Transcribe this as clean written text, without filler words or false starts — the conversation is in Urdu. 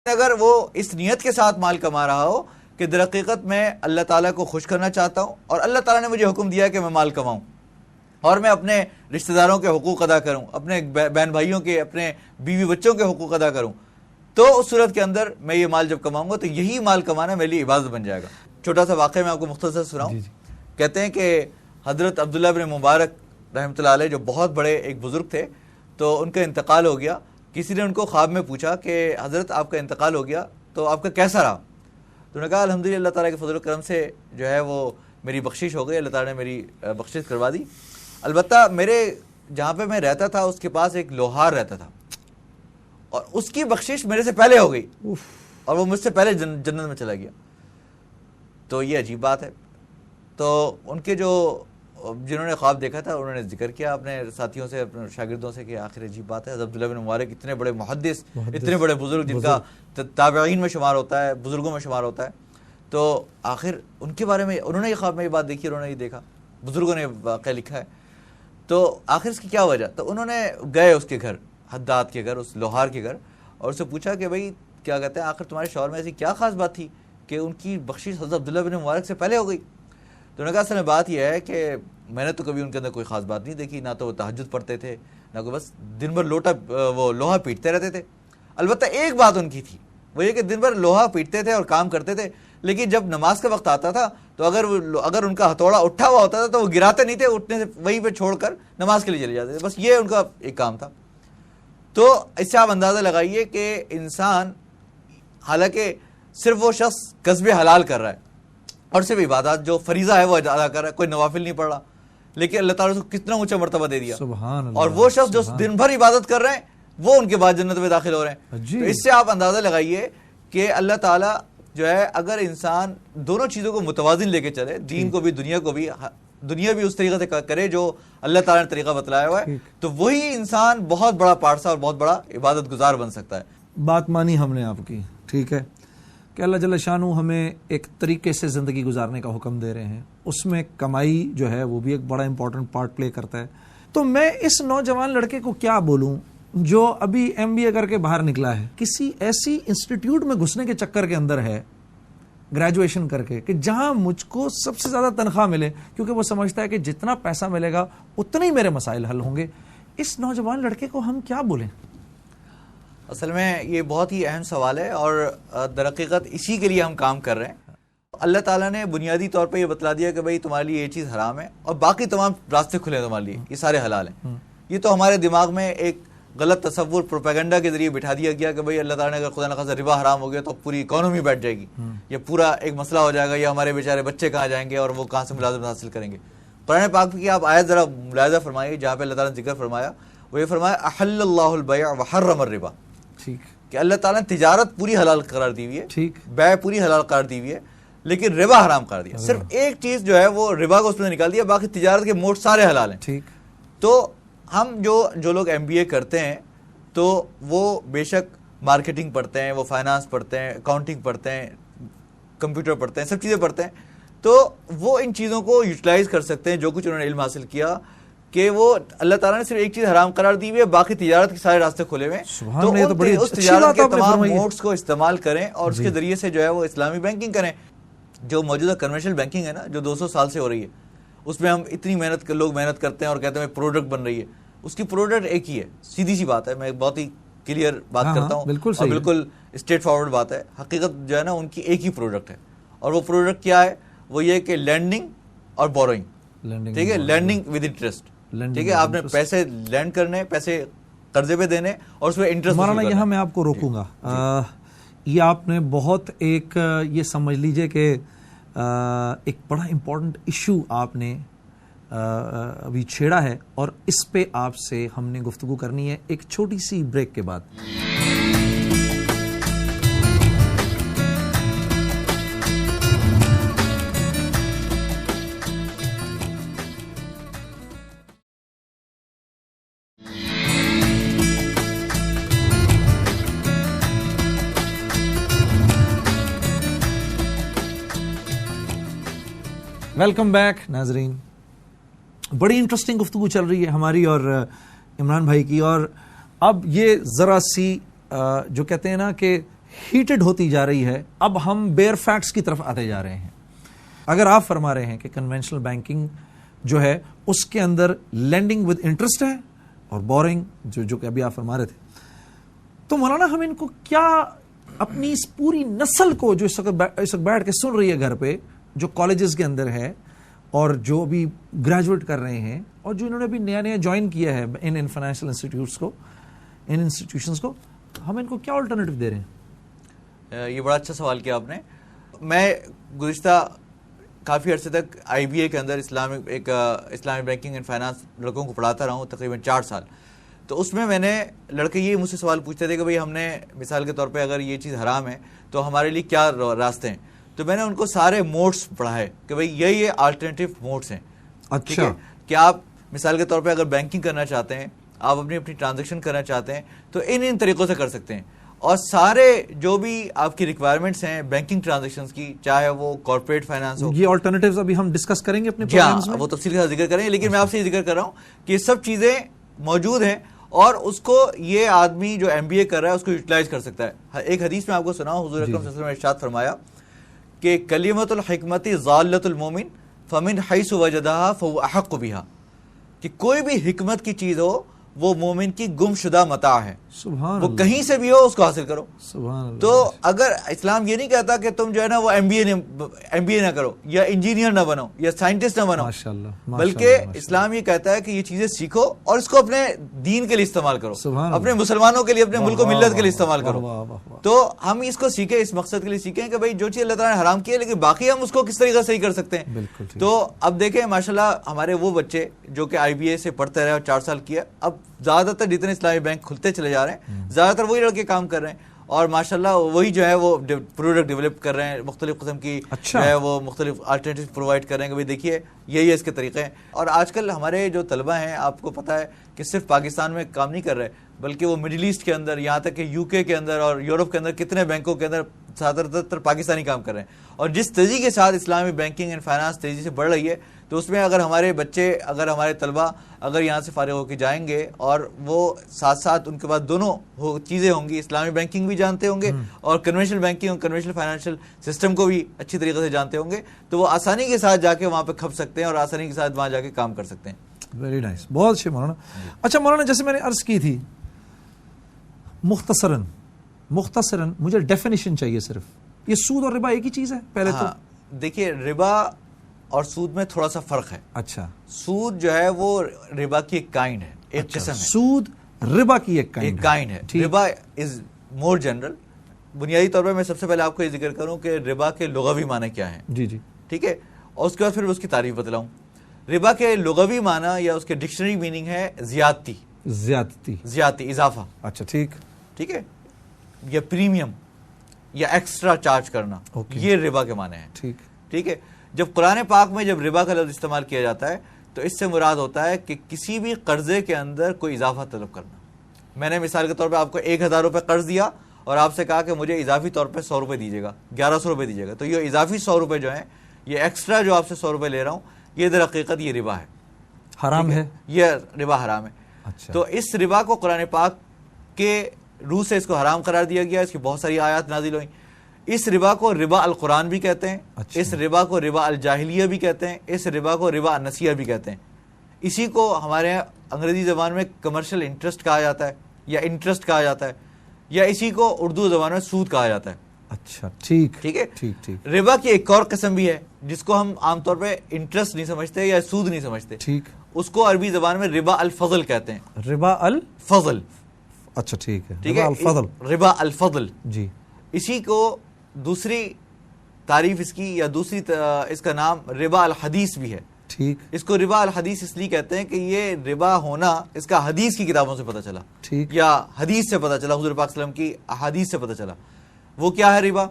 اگر وہ اس نیت کے ساتھ مال کما رہا ہو کہ در حقیقت میں اللہ تعالیٰ کو خوش کرنا چاہتا ہوں اور اللہ تعالیٰ نے مجھے حکم دیا کہ میں مال کماؤں اور میں اپنے رشتہ داروں کے حقوق ادا کروں، اپنے بہن بھائیوں کے، اپنے بیوی بچوں کے حقوق ادا کروں، تو اس صورت کے اندر میں یہ مال جب کماؤں گا تو یہی مال کمانا میرے لیے عبادت بن جائے گا۔ چھوٹا سا واقعہ میں آپ کو مختصر سناؤں۔ کہتے ہیں کہ حضرت عبداللہ بن مبارک رحمۃ اللہ علیہ جو بہت بڑے ایک بزرگ تھے، تو ان کا انتقال ہو گیا۔ کسی نے ان کو خواب میں پوچھا کہ حضرت آپ کا انتقال ہو گیا تو آپ کا کیسا رہا؟ تو انہوں نے کہا الحمدللہ اللہ تعالیٰ کے فضل و کرم سے جو ہے وہ میری بخشش ہو گئی، اللہ تعالیٰ نے میری بخشش کروا دی۔ البتہ میرے جہاں پہ میں رہتا تھا اس کے پاس ایک لوہار رہتا تھا اور اس کی بخشش میرے سے پہلے ہو گئی اور وہ مجھ سے پہلے جنت میں چلا گیا۔ تو یہ عجیب بات ہے۔ تو ان کے جنہوں نے خواب دیکھا تھا انہوں نے ذکر کیا اپنے ساتھیوں سے، اپنے شاگردوں سے کہ آخر عجیب بات ہے، حضرت عبداللہ بن مبارک اتنے بڑے محدث، اتنے بڑے بزرگ جن کا تابعین میں شمار ہوتا ہے، بزرگوں میں شمار ہوتا ہے، تو آخر ان کے بارے میں انہوں نے یہ خواب میں یہ بات دیکھی، انہوں نے یہ دیکھا، بزرگوں نے واقعہ لکھا ہے، تو آخر اس کی کیا وجہ؟ تو انہوں نے گئے اس کے گھر، حداد کے گھر، اس لوہار کے گھر، اور اسے پوچھا کہ بھائی کیا کہتے ہیں آخر تمہارے شوہر میں ایسی کیا خاص بات تھی کہ ان کی بخشش حضرت عبداللہ بن مبارک سے پہلے ہو گئی؟ تو انہوں نے کہا اصل میں بات یہ ہے کہ میں نے تو کبھی ان کے اندر کوئی خاص بات نہیں دیکھی، نہ تو وہ تہجد پڑھتے تھے، نہ کوئی، بس دن بھر وہ لوہا پیٹتے رہتے تھے۔ البتہ ایک بات ان کی تھی، وہ یہ کہ دن بھر لوہا پیٹتے تھے اور کام کرتے تھے، لیکن جب نماز کا وقت آتا تھا تو اگر ان کا ہتھوڑا اٹھا ہوا ہوتا تھا تو وہ گراتے نہیں تھے، اٹھنے سے وہیں پہ چھوڑ کر نماز کے لیے چلے جاتے تھے، بس یہ ان کا ایک کام تھا۔ تو اس سے آپ اندازہ لگائیے کہ انسان حالانکہ صرف وہ شخص کسب حلال کر رہا ہے اور صرف عبادات جو فریضہ ہے وہ ادا کر رہا ہے، کوئی نوافل نہیں پڑھ رہا، لیکن اللہ تعالیٰ نے اس کو کتنا اونچا مرتبہ دے دیا، سبحان اللہ، اور وہ شخص جو دن بھر عبادت کر رہے ہیں وہ ان کے بعد جنت میں داخل ہو رہے ہیں۔ تو اس سے آپ اندازہ لگائیے کہ اللہ تعالیٰ جو ہے اگر انسان دونوں چیزوں کو متوازن لے کے چلے، دین کو بھی دنیا کو بھی، دنیا بھی اس طریقے سے کرے جو اللہ تعالیٰ نے طریقہ بتلایا ہوا ہے، تو وہی انسان بہت بڑا پارسا اور بہت بڑا عبادت گزار بن سکتا ہے۔ بات مانی ہم نے آپ کی، ٹھیک ہے، کہ اللہ جل شانہ ہمیں ایک طریقے سے زندگی گزارنے کا حکم دے رہے ہیں، اس میں کمائی جو ہے وہ بھی ایک بڑا امپورٹنٹ پارٹ پلے کرتا ہے۔ تو میں اس نوجوان لڑکے کو کیا بولوں جو ابھی MBA کر کے باہر نکلا ہے، کسی ایسی انسٹیٹیوٹ میں گھسنے کے چکر کے اندر ہے گریجویشن کر کے کہ جہاں مجھ کو سب سے زیادہ تنخواہ ملے، کیونکہ وہ سمجھتا ہے کہ جتنا پیسہ ملے گا اتنے ہی میرے مسائل حل ہوں گے۔ اس نوجوان لڑکے کو ہم کیا بولیں؟ اصل میں یہ بہت ہی اہم سوال ہے اور در حقیقت اسی کے لیے ہم کام کر رہے ہیں۔ اللہ تعالیٰ نے بنیادی طور پہ یہ بتلا دیا کہ بھائی تمہارے لیے یہ چیز حرام ہے اور باقی تمام راستے کھلے ہیں تمہارے لیے، یہ سارے حلال ہیں۔ یہ تو ہمارے دماغ میں ایک غلط تصور پروپیگنڈا کے ذریعے بٹھا دیا گیا کہ بھائی اللہ تعالیٰ نے اگر خدا نخواستہ ربا حرام ہو گیا تو پوری اکانومی بیٹھ جائے گی، یہ پورا ایک مسئلہ ہو جائے گا، یا ہمارے بیچارے بچے کہاں جائیں گے اور وہ کہاں سے ملازمت حاصل کریں گے۔ قرآن پاک کی آپ آیت ذرا ملاحظہ فرمائیے، جہاں پہ اللہ تعالیٰ نے ذکر فرمایا، وہ یہ فرمایا احل اللہ البیع وحرم الربا، ٹھیک، کہ اللہ تعالیٰ نے تجارت پوری حلال قرار دی ہوئی ہے، ٹھیک، بیع پوری حلال قرار دی ہوئی ہے، لیکن ربا حرام قرار دیا۔ صرف ایک چیز جو ہے وہ ربا کو اس میں نکال دیا، باقی تجارت کے موڈ سارے حلال ہیں۔ ٹھیک، تو ہم جو لوگ MBA کرتے ہیں تو وہ بے شک مارکیٹنگ پڑھتے ہیں، وہ فائنانس پڑھتے ہیں، اکاؤنٹنگ پڑھتے ہیں، کمپیوٹر پڑھتے ہیں، سب چیزیں پڑھتے ہیں، تو وہ ان چیزوں کو یوٹیلائز کر سکتے ہیں جو کچھ انہوں نے علم حاصل کیا، کہ وہ اللہ تعالیٰ نے صرف ایک چیز حرام قرار دی ہوئی ہے، باقی تجارت کے سارے راستے کھلے ہوئے ہیں، تو اس تجارت کے تمام موڈز کو استعمال کریں اور اس کے ذریعے سے جو ہے وہ اسلامی بینکنگ کریں۔ جو موجودہ کنونشنل بینکنگ ہے نا، جو 200 سال سے ہو رہی ہے، اس میں ہم اتنی لوگ محنت کرتے ہیں اور کہتے ہیں پروڈکٹ بن رہی ہے، اس کی پروڈکٹ ایک ہی ہے، سیدھی سی بات ہے، میں بہت ہی کلیئر بات کرتا ہوں اور بالکل اسٹریٹ فارورڈ بات ہے، حقیقت جو ہے نا ان کی ایک ہی پروڈکٹ ہے، اور وہ پروڈکٹ کیا ہے؟ وہ یہ کہ لینڈنگ اور بوروئنگ، ٹھیک ہے، لینڈنگ ود انٹرسٹ، ٹھیک ہے، آپ نے پیسے لینڈ کرنے، پیسے قرضے پہ دینے اور اس میں انٹرسٹ۔ مولانا یہاں میں آپ کو روکوں گا، یہ آپ نے بہت ایک یہ سمجھ لیجئے کہ ایک بڑا امپورٹنٹ ایشو آپ نے ابھی چھیڑا ہے، اور اس پہ آپ سے ہم نے گفتگو کرنی ہے ایک چھوٹی سی بریک کے بعد۔ ویلکم بیک ناظرین، بڑی انٹرسٹنگ گفتگو چل رہی ہے ہماری اور عمران بھائی کی، اور اب یہ ذرا سی جو کہتے ہیں نا کہ ہیٹڈ ہوتی جا رہی ہے. اب ہم بیئر فیکٹس کی طرف آتے جا رہے ہیں. اگر آپ فرما رہے ہیں کہ کنونشنل بینکنگ جو ہے اس کے اندر لینڈنگ ود انٹرسٹ ہے اور بورنگ جو کہ ابھی آپ فرما رہے تھے, تو مولانا ہم ان کو کیا اپنی اس پوری نسل کو جو اس وقت بیٹھ کے سن رہی ہے گھر پہ, جو کالجز کے اندر ہے اور جو ابھی گریجویٹ کر رہے ہیں اور جو انہوں نے ابھی نیا جوائن کیا ہے ان فائنینشیل انسٹیٹیوٹس کو, ان انسٹیٹیوشنس کو, ہم ان کو کیا آلٹرنیٹو دے رہے ہیں؟ یہ بڑا اچھا سوال کیا آپ نے. میں گزشتہ کافی عرصے تک آئی بی اے کے اندر اسلامی بینکنگ اینڈ فائنانس لڑکوں کو پڑھاتا رہا ہوں تقریباً 4 سال. تو اس میں نے لڑکے یہ مجھ سے سوال پوچھتے تھے کہ بھئی ہم نے مثال کے طور پہ اگر یہ چیز حرام ہے تو ہمارے لیے کیا راستے ہیں. تو میں نے ان کو سارے موڈس پڑھائے کہ بھئی یہ آلٹرنیٹیو موڈس ہیں. اچھا, کہ آپ مثال کے طور پہ اگر بینکنگ کرنا چاہتے ہیں, آپ اپنی ٹرانزیکشن کرنا چاہتے ہیں تو ان طریقوں سے کر سکتے ہیں. اور سارے جو بھی آپ کی ریکوائرمنٹس ہیں بینکنگ ٹرانزیکشنز کی, چاہے وہ کارپوریٹ فائنانس ہو, یہ آلٹرنیٹیوز ابھی ہم ڈسکس کریں گے اپنے پروگرامز میں, وہ تفصیل کے ساتھ ذکر کریں گے. لیکن میں آپ سے یہ ذکر کر رہا ہوں کہ یہ سب چیزیں موجود ہیں اور اس کو یہ آدمی جو ایم بی اے کر رہا ہے اس کو یوٹیلائز کر سکتا ہے. ایک حدیث میں آپ کو سناؤں, حضور اکرم صلی اللہ علیہ وسلم نے ارشاد فرمایا کہ کلمۃ الحکمت ضالۃ المومن فمن حیث وجدها فهو احق بها, کہ کوئی بھی حکمت کی چیز ہو وہ مومن کی گم شدہ متاع ہے, سبحان وہ اللہ, کہیں سے بھی ہو اس کو حاصل کرو. سبحان اللہ. تو اگر اسلام یہ نہیں کہتا کہ تم جو ہے نا وہ ایم بی اے نہ کرو یا انجینئر نہ بنو یا سائنٹسٹ نہ بنو, بلکہ اسلام یہ کہتا ہے کہ یہ چیزیں سیکھو اور اس کو اپنے دین کے لیے استعمال کرو, اپنے مسلمانوں کے لیے, اپنے ملک و ملت کے لیے استعمال کرو. تو ہم اس کو سیکھیں, اس مقصد کے لیے سیکھیں کہ بھئی جو چیز اللہ تعالیٰ نے حرام کی ہے لیکن باقی ہم اس کو کس طریقے سے صحیح کر سکتے ہیں. تو اب دیکھیں ماشاءاللہ ہمارے وہ بچے جو کہ آئی بی اے سے پڑھتے رہے اور 4 سال کیا, اب زیادہ تر جتنے اسلامی بینک کھلتے چلے جا رہے ہیں زیادہ تر وہی لڑکے کام کر رہے ہیں اور ماشاءاللہ وہی جو ہے وہ پروڈکٹ ڈیولپ کر رہے ہیں, مختلف قسم کی جو ہے وہ مختلف آلٹرنیٹیو پرووائڈ کر رہے ہیں کہ بھئی دیکھیے یہی ہے اس کے طریقے ہیں. اور آج کل ہمارے جو طلبہ ہیں آپ کو پتہ ہے کہ صرف پاکستان میں کام نہیں کر رہے بلکہ وہ مڈل ایسٹ کے اندر, یہاں تک کہ یو کے کے اندر اور یورپ کے اندر کتنے بینکوں کے اندر زیادہ تر پاکستانی کام کر رہے ہیں. اور جس تیزی کے ساتھ اسلامی بینکنگ اینڈ فائنانس تیزی سے بڑھ رہی ہے تو اس میں اگر ہمارے بچے, اگر ہمارے طلبہ اگر یہاں سے فارغ ہو کے جائیں گے اور وہ ساتھ ساتھ ان کے پاس دونوں چیزیں ہوں گی, اسلامی بینکنگ بھی جانتے ہوں گے اور کنونشنل بینکنگ اور کنونشنل فائنینشیل سسٹم کو بھی اچھی طریقے سے جانتے ہوں گے, تو وہ آسانی کے ساتھ جا کے وہاں پہ کھپ سکتے ہیں اور آسانی کے ساتھ وہاں جا کے کام کر سکتے ہیں. ویری نائس, بہت اچھے مولانا. اچھا مولانا, جیسے میں نے عرض کی تھی مختصراً مجھے ڈیفینیشن چاہیے صرف, یہ سود اور ربا ایک ہی چیز ہے پہلے تو؟ دیکھیے ربا اور سود میں تھوڑا سا فرق ہے. اچھا, سود جو ہے وہ ربا کی ایک کائنڈ ہے, ایک قسم ہے. سود ربا کی ایک کائنڈ ہے. ربا از مور جنرل. بنیادی طور پہ میں سب سے پہلے آپ کو یہ ذکر کروں کہ ربا کے لغوی معنی کیا ہیں. جی جی ٹھیک ہے, اور اس کے بعد پھر اس کی تعریف بتلاؤں. ربا کے لغوی معنی یا اس کے ڈکشنری میننگ ہے زیادتی, اضافہ. اچھا ٹھیک ہے, یا پریمیم یا ایکسٹرا چارج کرنا, یہ ربا کے معنی ہیں. ٹھیک ہے, جب قرآن پاک میں جب ربا کا لفظ استعمال کیا جاتا ہے تو اس سے مراد ہوتا ہے کہ کسی بھی قرضے کے اندر کوئی اضافہ طلب کرنا. میں نے مثال کے طور پہ آپ کو 1000 روپے قرض دیا اور آپ سے کہا کہ مجھے اضافی طور پہ 100 روپے دیجیے گا, 1100 روپے دیجیے گا, تو یہ اضافی 100 روپے جو ہیں, یہ ایکسٹرا جو آپ سے 100 روپے لے رہا ہوں, یہ در حقیقت یہ ربا ہے, حرام ہے, یہ ربا حرام ہے. تو اس ربا کو قرآن پاک کے روح سے اس کو حرام قرار دیا گیا, اس کی بہت ساری آیات نازل ہوئیں. اس ربا کو ربا القرآن بھی کہتے ہیں, اس ربا کو ربا الجاہلیہ بھی کہتے ہیں, اس ربا کو ربا النسیہ بھی کہتے ہیں. اسی کو ہمارے انگریزی زبان میں کمرشل انٹرسٹ کہا جاتا ہے یا انٹرسٹ کہا جاتا ہے, یا اسی کو اردو زبان میں سود کہا جاتا ہے. اچھا ٹھیک ہے. ربا کی ایک اور قسم بھی ہے جس کو ہم عام طور پہ انٹرسٹ نہیں سمجھتے یا سود نہیں سمجھتے. ٹھیک, اس کو عربی زبان میں ربا الفضل کہتے ہیں. ربا الفضل, اچھا ٹھیک ہے, ربا الفضل. جی, اسی کو دوسری تعریف اس کی یا دوسری اس کا نام ربا الحدیث بھی ہے. ٹھیک, اس کو ربا الحدیث اس لیے کہتے ہیں کہ یہ ربا ہونا اس کا حدیث کی کتابوں سے پتہ چلا. ٹھیک, یا حدیث سے پتہ چلا, حضور پاک صلی اللہ علیہ وسلم کی احادیث سے پتہ چلا. وہ کیا ہے ربا؟